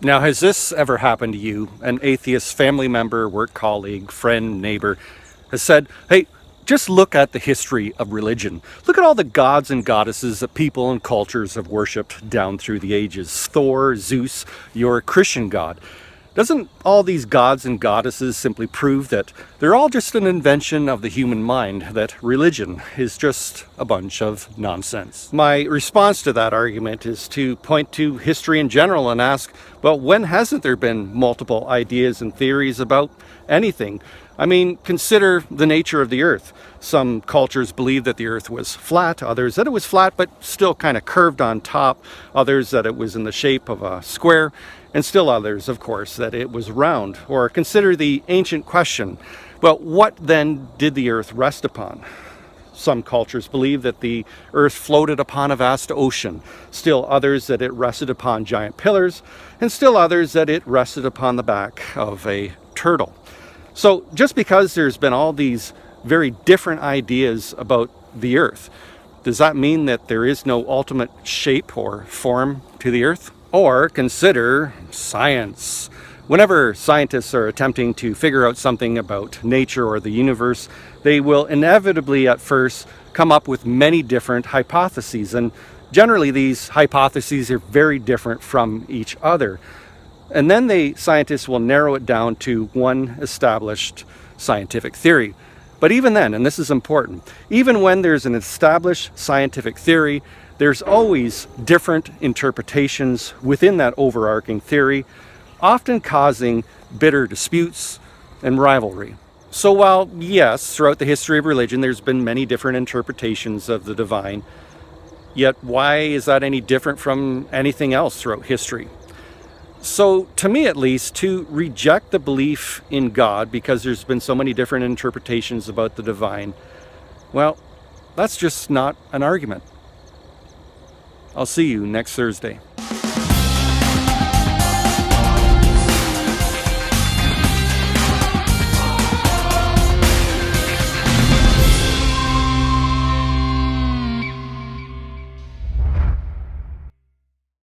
Now, has this ever happened to you? An atheist family member, work colleague, friend, neighbor has said, hey, just look at the history of religion. Look at all the gods and goddesses that people and cultures have worshipped down through the ages. Thor, Zeus, your Christian god. Doesn't all these gods and goddesses simply prove that they're all just an invention of the human mind, that religion is just a bunch of nonsense? My response to that argument is to point to history in general and ask, well, when hasn't there been multiple ideas and theories about anything? I mean, consider the nature of the earth. Some cultures believe that the earth was flat, others that it was flat but still kind of curved on top, others that it was in the shape of a square, and still others, of course, that it was round. Or consider the ancient question, well, what then did the earth rest upon? Some cultures believe that the earth floated upon a vast ocean, still others that it rested upon giant pillars, and still others that it rested upon the back of a turtle. So just because there's been all these very different ideas about the earth, does that mean that there is no ultimate shape or form to the earth? Or consider science. Whenever scientists are attempting to figure out something about nature or the universe, they will inevitably at first come up with many different hypotheses. And generally these hypotheses are very different from each other. And then scientists will narrow it down to one established scientific theory. But even then, and this is important, even when there's an established scientific theory, there's always different interpretations within that overarching theory, often causing bitter disputes and rivalry. So while, yes, throughout the history of religion, there's been many different interpretations of the divine, yet why is that any different from anything else throughout history? So, to me at least, to reject the belief in God because there's been so many different interpretations about the divine, well, that's just not an argument. I'll see you next Thursday.